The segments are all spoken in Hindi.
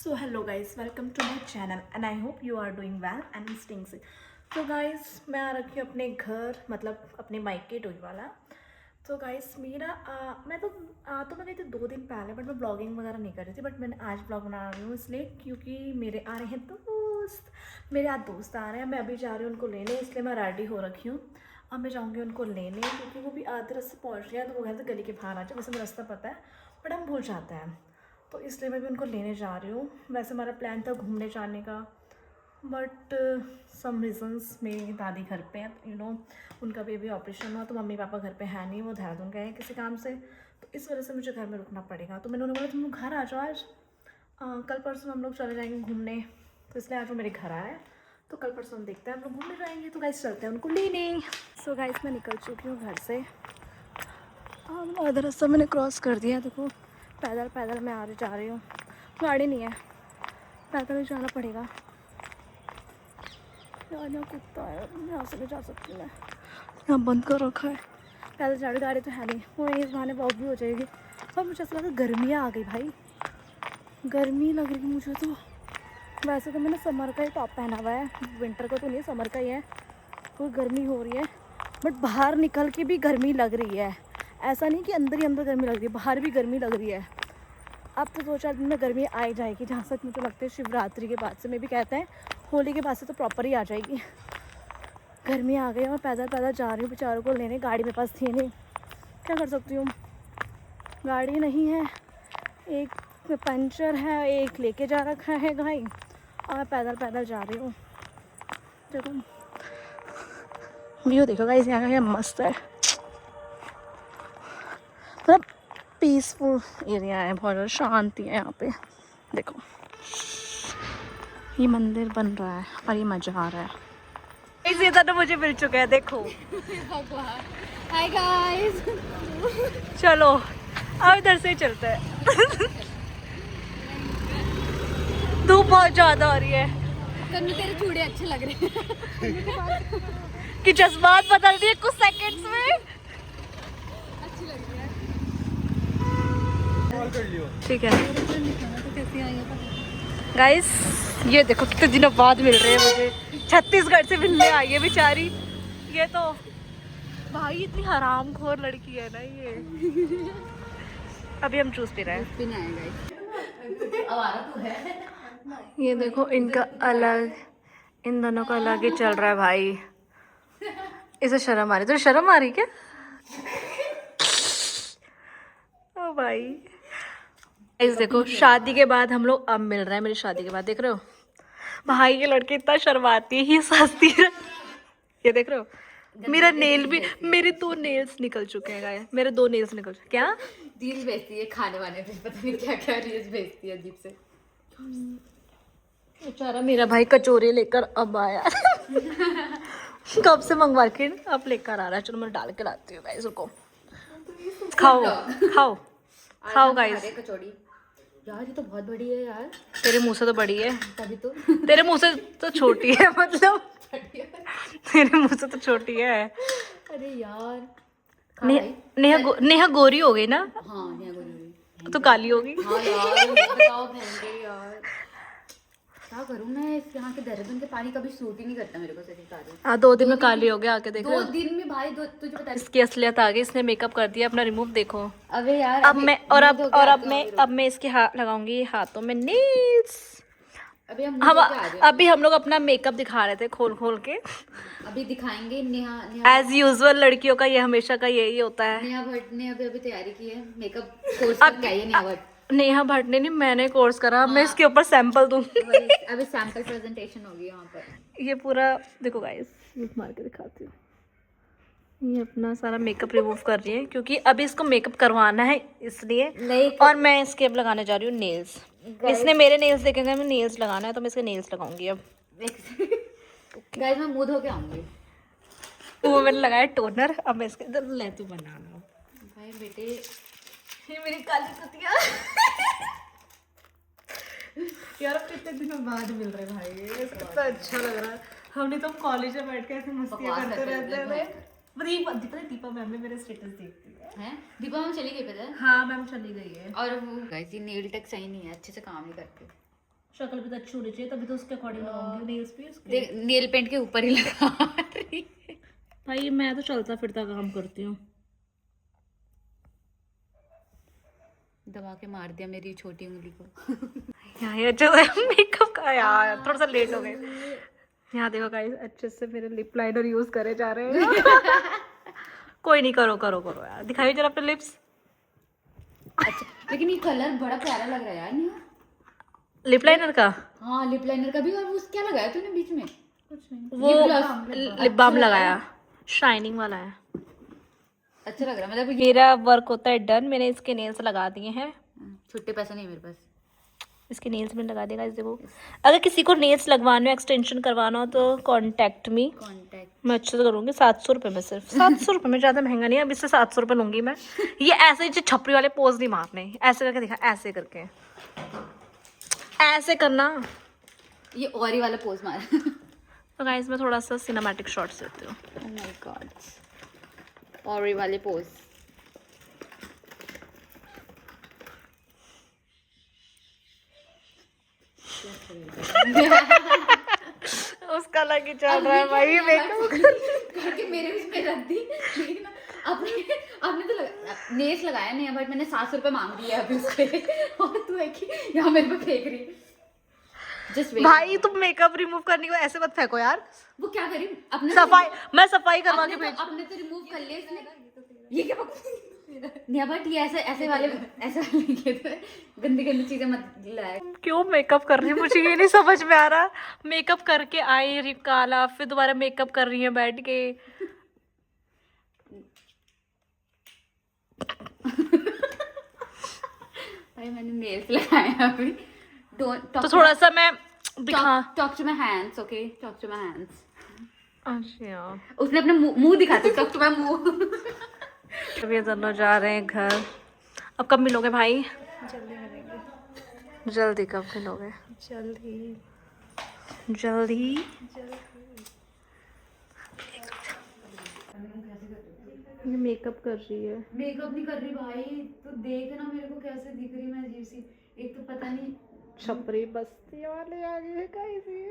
So hello guys, welcome to my channel and I hope you are doing well and staying safe. तो गाइस, मैं आ रखी हूँ अपने घर, मतलब अपने मायके डोईवाला। तो गाइस मेरा मैं गई थी 2 दिन पहले, बट मैं ब्लॉगिंग वगैरह नहीं कर रही थी। बट मैंने आज ब्लॉग बना रही हूँ इसलिए क्योंकि मेरे आ रहे हैं दोस्त, मेरे आज दोस्त आ रहे हैं। मैं अभी जा रही हूँ उनको लेने, इसलिए मैं रेडी हो रखी हूँ। अब मैं जाऊँगी उनको लेने क्योंकि वो भी आधे रास्ते पहुँच रहे हैं। तो वो कहते गली के बाहर आ जाए, वैसे मुझे रास्ता पता है बट हम भूल जाते हैं, तो इसलिए मैं भी उनको लेने जा रही हूँ। वैसे हमारा प्लान था घूमने जाने का, बट सम रीज़न्स मेरी दादी घर पे हैं, उनका भी अभी ऑपरेशन हुआ, तो मम्मी पापा घर पे है नहीं, वो देहरादून गए हैं किसी काम से। तो इस वजह से मुझे घर में रुकना पड़ेगा। तो मैंने उन्हें बोला तुम लोग घर आ जाओ आज, कल परसों हम लोग चले जाएंगे घूमने। तो इसलिए आज वो मेरे घर आए, तो कल परसों हम देखते हैं, हम लोग घूमने जाएंगे। तो गाइस चलते हैं उनको लेने। सो गाइस मैं निकल चुकी हूँ घर से। आधा रास्ता मैंने क्रॉस कर दिया है, देखो पैदल पैदल मैं जा रही हूँ। गाड़ी नहीं है, पैदल ही जाना पड़ेगा। यार यहाँ कुत्ता है, यहाँ से नहीं जा सकती मैं, यहाँ बंद कर रखा है। पैदल जा रही, गाड़ी तो है नहीं, वो इस बहाने वॉक भी हो जाएगी। और मुझे ऐसा लगा गर्मियाँ आ गई भाई, गर्मी लग रही मुझे तो। वैसे तो मैंने समर का ही टॉप पहना हुआ है, विंटर का तो नहीं, समर का ही है। कोई गर्मी हो रही है, बट बाहर निकल के भी गर्मी लग रही है। ऐसा नहीं कि अंदर ही अंदर गर्मी लग रही है, बाहर भी गर्मी लग रही है। अब तो 2-4 दिन में गर्मी आ ही जाएगी, जहाँ तक मुझे लगता है शिवरात्रि के बाद से। मैं भी कहते हैं होली के बाद से तो प्रॉपर ही आ जाएगी। गर्मी आ गई, मैं पैदल पैदल जा रही हूँ बेचारों को लेने। गाड़ी मेरे पास थी नहीं, क्या कर सकती हूँ, गाड़ी नहीं है, एक पंचर है, एक लेके जा रखा है भाई, और मैं पैदल पैदल जा रही हूँ। देखो व्यू देखो गाइस, यहाँ का मस्त है, मतलब पीसफुल एरिया है, बहुत ज़्यादा शांति है यहाँ पे। देखो ये मंदिर बन रहा है और ये मजा आ रहा है। इसी तरह मुझे मिल चुका है, देखो। हाय गाइस, चलो अब इधर से ही चलते हैं। धूप बहुत ज्यादा हो रही है, कन्नू तेरे चूड़े अच्छे लग रहे हैं। कि जज्बात बदल दिए कुछ सेकंड्स में। अच्छी लग रही है। ठीक है तो कैसी आई है गाइस, ये देखो कितने दिनों बाद मिल रहे हैं मुझे, छत्तीसगढ़ से मिलने आई है बेचारी। ये तो भाई इतनी हरामखोर लड़की है ना ये। अभी हम जूस पी रहे हैं। पीने आएगा। आवारा तो है। ये देखो इनका अलग, इन दोनों का अलग ही चल रहा है भाई। इसे शर्म आ रही, तो शर्म आ रही क्या? ओ भाई इस देखो, शादी के बाद हम लोग अब मिल रहे हैं। मेरी शादी के बाद देख रहे हो भाई, ये लड़की इतना शर्माती है, ये हंसती है। ये देख रहे हो, मेरा नेल भी, मेरे 2 नेल्स निकल चुके हैं गाय, मेरे 2 नेल्स निकल चुके। क्या रील्स भेजती है खाने वाने पे, पता नहीं क्या क्या रील्स भेजती है अजीब से। बेचारा मेरा भाई कचौरी लेकर अब आया। कब से मंगवा के अब लेकर आ रहा है। चलो मैं डाल के लाती हूँ गाइस, रुको। खाओ खाओ खाओ गाइस। कचौड़ी यार, ये तो बहुत बड़ी है यार। तेरे मुंह से तो बड़ी है, तभी तो। तेरे मुंह से तो छोटी है, मतलब तेरे मुंह से तो छोटी है। अरे यार नेहा गोरी हो गई ना, हाँ नेहा गोरी तो काली होगी। हाँ यार बताओ बहन यार, क्या करूँ मैं। इस यहाँ के देहरादून के पानी कभी सूट ही नहीं करता मेरे को। सही काली 2 दिन में काली हो गया, आके देखो। 2 दिन में भाई, तुझे पता है इसकी असलियत आ गई, इसने मेकअप कर दिया अपना रिमूव, देखो। अबे यार अब मैं अब मैं इसके हाथ लगाऊंगी, हाथों में नेल्स। अभी हम लोग अपना मेकअप दिखा रहे थे खोल खोल के। अभी दिखाएंगे। नेहा एज यूजुअल लड़कियों का ये हमेशा का यही होता है। नेहा भट्ट ने अभी तैयारी की है, मेकअप कोर्स करके आई है नेहा भट्ट। नेहा भट्ट ने नहीं, मैंने कोर्स करा। मैं इसके ऊपर सैंपल दूंगी। अभी सैंपल प्रेजेंटेशन होगी यहाँ पर। ये पूरा देखो गाइस, मार के दिखाती हूँ। ये अपना सारा मेकअप रिमूव कर रही है क्योंकि अभी इसको मेकअप करवाना है इसलिए। और मैं इसके अब लगाने जा रही हूँ नेल्स। इसने मेरे नेल्स देखे, मैं नेल्स लगाना है तो मैं इसके नेल्स लगाऊंगी अब। गाइस मैं मुंह धो के आऊंगी। वो मैंने लगाया टोनर, अब मैं इसके इधर ले तू बनाना। भाई बेटे, ये मेरी काली कुतिया। यार अब कितने दिनों बाद मिल रहे भाई, कितना अच्छा लग रहा है। हमने तो कॉलेज में बैठ के ऐसे मस्तियाँ करते रहते थे। दीपा मैम ने मेरे स्टेटस देखती है। दीपा मैम चली गई पता है? हाँ मैम चली गई है। और वो गाइस ये नेल टेक सही नहीं है, अच्छे से काम नहीं करते। शक्ल भी तो अच्छी होनी चाहिए, तभी तो उसके अकॉर्डिंग लगाऊंगी नेल्स भी उसके। देख नेल पेंट के ऊपर ही लगा रही है। भाई मैं तो चलता फिरता काम करती हूँ। दबा के मार दिया मेरी छोटी उंगली को। यहाँ ये अच्छा मेकअप का यार थोड़ा सा लेट हो गए। यहाँ देखो गाइस अच्छे से मेरे लिप लाइनर यूज करे जा रहे हैं। कोई नहीं, करो करो करो यार, दिखाइए जरा अपने लिप्स। अच्छा लेकिन ये कलर बड़ा प्यारा लग रहा है यार। नहीं लिप लाइनर का हाँ लिप लाइनर का भी। और वो क्या लगाया तूने बीच में? कुछ नहीं, वो लिप बाम लगाया, शाइनिंग वाला है। अच्छा लग रहा है। मतलब मेरा वर्क होता है डन, मैंने इसके नेल्स लगा दिए हैं। छुट्टे पैसा नहीं मेरे पास। इसके नेल्स में लगा देगा इस देखो। अगर किसी को नेल्स लगवाने हो, एक्सटेंशन करवाना हो तो कॉन्टेक्ट मी। कॉन्टेक्ट मैं अच्छे से करूँगी। 700 रुपये में, सिर्फ 700 रुपये में, ज़्यादा महंगा नहीं है। अब इससे 700 रुपये लूँगी मैं। ये ऐसे ही छपरी वाले पोज नहीं मारने, ऐसे करके दिखा, ऐसे करके, ऐसे करना। ये और ही वाला पोज मार। तो गाइस मैं थोड़ा सा सिनेमैटिक शॉट्स लेती हूँ। ओह माय गॉड, और ये वाले पोज। उसका अलग ही चल रहा है भाई मेकअप करके मेरे उसमें रख दी। लेकिन आपने तो नेल्स लगाया नहीं है, बट मैंने 700 रुपये मांग दिए अभी उसके। और तू है कि यहाँ मेरे पे फेंक रही है। जस्ट भाई तुम मेकअप रिमूव करने को ऐसे मत फेंको यार। वो क्या करी अपने सफाई, मैं सफाई करवा के भेज। अपने तो रिमूव कर लिया इसने। ये क्या नहीं, बट ये ऐसे वाले ये तो गंदी गंदी चीजें मत लाए। क्यों मेकअप कर रही है, मुझे ये नहीं समझ में आ रहा। मेकअप करके आई रही काला, फिर दोबारा मेकअप कर रही है बैठ के। भाई मैंने नेल्स लगाए हैं अभी। तो थोड़ा सा मैं दिखा। Talk to my hands, okay, talk to my hands. अच्छा उसने अपने मुंह दिखाते, टॉक टू माय मुंह। अब ये दोनों जा रहे हैं घर। अब कब मिलोगे भाई? जल्दी मिलेंगे। जल्दी कब मिलोगे? जल्दी जल्दी। ये मेकअप कर रही है। मेकअप नहीं कर रही भाई, तो देख ना मेरे को कैसे दिख रही मैं अजीब सी। एक तो पता नहीं छपरी बस्ती वाले आ गए कैसे।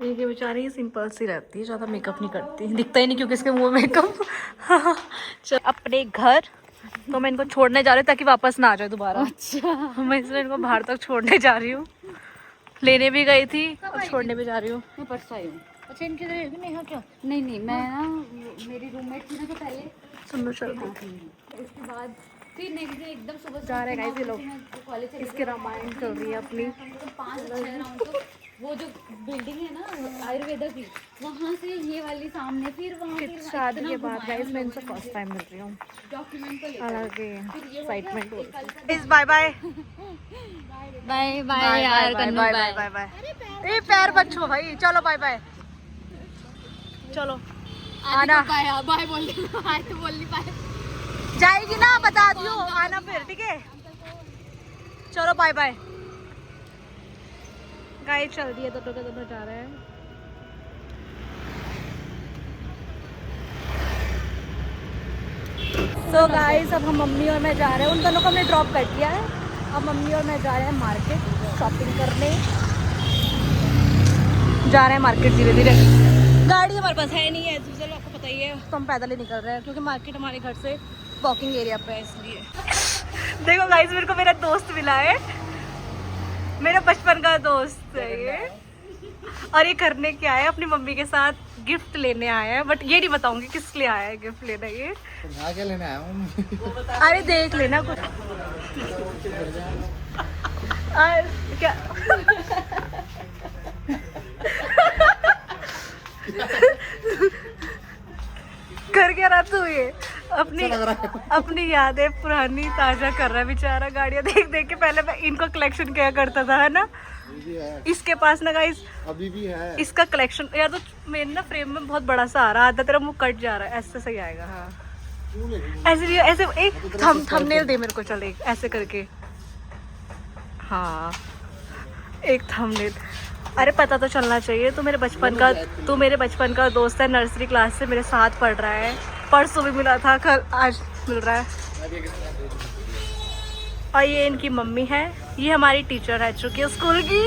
ये बेचारी सिंपल सी रहती है, ज़्यादा मेकअप नहीं करती, दिखता ही नहीं क्योंकि इसके मुंह में मेकअप। चल अपने घर तो मैं इनको छोड़ने जा रही हूँ ताकि वापस ना आ जाए दोबारा। अच्छा मैं इसलिए इनको बाहर तक छोड़ने जा रही हूँ। लेने भी गई थी और छोड़ने भी जा रही हूँ। मैं परसों आई हूँ। अच्छा इनकी तरह नेहा क्या? नहीं मैं ना, मेरी रूममेट थी ना तो पहले सुनो चलती। उसके बाद फिर नेक्स्ट डे एकदम सुबह जा रहे हैं गाइस ये लोग। कॉलेज इसके रामायण चल रही है अपनी। 5-6 राउंड तो वो जो बिल्डिंग है ना आयुर्वेदा की, वहाँ से ये वाली सामने, फिर वहाँ शादी के बाद गाइस मैं इनसे फर्स्ट टाइम मिल रही हूँ। डॉक्यूमेंट को लेकर। अलग एक्साइटमेंट हो रही है। बाय बाय बाय बाय यार, bye bye bye bye bye. ए पैर मत छो भाई, चलो बाय बाय। चलो आना। बाय बोल रही बाय तो बोल नहीं पाए। जाएगी ना बता दियो, आना फिर, ठीक है? चलो बाय बाय। गाइस चल रही है, दोनों के दोनों जा रहे हैं। तो गाइस अब हम मम्मी और मैं जा रहे हैं, उन दोनों को हमने ड्रॉप कर दिया है। अब मम्मी और मैं जा रहे हैं मार्केट शॉपिंग करने। जा रहे हैं मार्केट धीरे धीरे। गाड़ी हमारे पास है नहीं है, चलो आपको पता ही है, तो हम पैदल ही निकल रहे हैं क्योंकि मार्केट हमारे घर से वॉकिंग एरिया पे है इसलिए। देखो गाइस मेरे को मेरा दोस्त मिला है, मेरा बचपन का दोस्त है ये। और ये करने क्या है, अपनी मम्मी के साथ गिफ्ट लेने आया है, बट ये नहीं बताऊंगी किस लिए आया है गिफ्ट लेने। ये क्या लेने आया हूँ? अरे देख लेना कुछ। क्या कर क्या रहा तू? ये अपनी यादें पुरानी ताजा कर रहा है बेचारा। गाड़ियां देख देख के पहले मैं इनको कलेक्शन किया करता था, है ना? इसके पास ना गाइस अभी भी है इसका कलेक्शन। यार तो मेरे ना फ्रेम में बहुत बड़ा सा आ रहा है, तेरा मुंह कट जा रहा है, ऐसे सही आएगा। हाँ ऐसे ऐसे एक थंबनेल दे मेरे को, चल एक ऐसे करके। हाँ एक थंबनेल। अरे पता तो चलना चाहिए, तू मेरे बचपन का दोस्त है, नर्सरी क्लास से मेरे साथ पढ़ रहा है। परसों भी मिला था, कल आज मिल रहा है। और ये इनकी मम्मी है, ये हमारी टीचर रह चुकी है स्कूल की।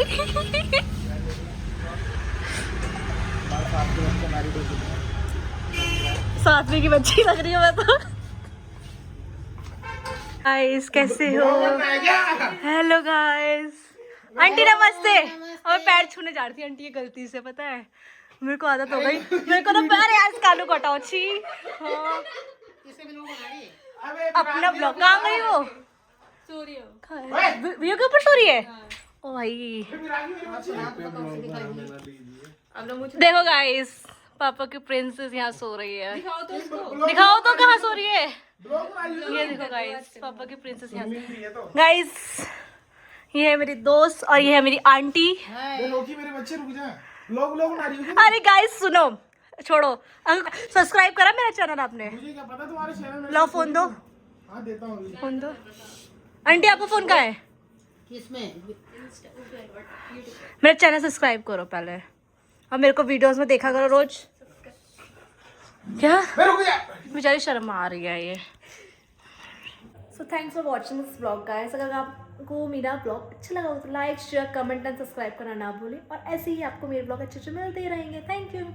सातवीं की बच्ची लग रही है मैं तो। गाइस कैसे हो? Hello guys. आंटी नमस्ते। और पैर छूने जा रही थी आंटी ये गलती से, पता है मेरे को आदत हो गई, मेरे को ना पैर यार कालू कटाओ छी। हाँ। अपना ब्लॉग कहाँ गई वो? वीडियो के ऊपर सो रही है। ओ भाई देखो गाइस, पापा की प्रिंसेस यहाँ सो रही है। दिखाओ तो कहाँ सो रही है। ये देखो गाइस, पापा की प्रिंसेस यहाँ। गाइस ये है मेरी दोस्त और ये है मेरी आंटी। मेरे बच्चे रुक जा। लोग ना रही। अरे गाइस सुनो, छोड़ो, सब्सक्राइब करा मेरा चैनल आपने? मुझे क्या पता तुम्हारे चैनल में। लो फोन दो। हाँ देता हूँ। फोन दो। आंटी आपका फोन कहाँ है? किसमें? मेरा चैनल सब्सक्राइब करो पहले और मेरे को वीडियोस में देखा करो रोज। क्या बेचारी शर्म आ रही है ये। So thanks for watching this blog guys. अगर आपको मेरा ब्लॉग अच्छा लगा हो तो like share comment and subscribe करना ना भूलें और ऐसे ही आपको मेरे ब्लॉग अच्छे अच्छे मिलते रहेंगे। Thank you.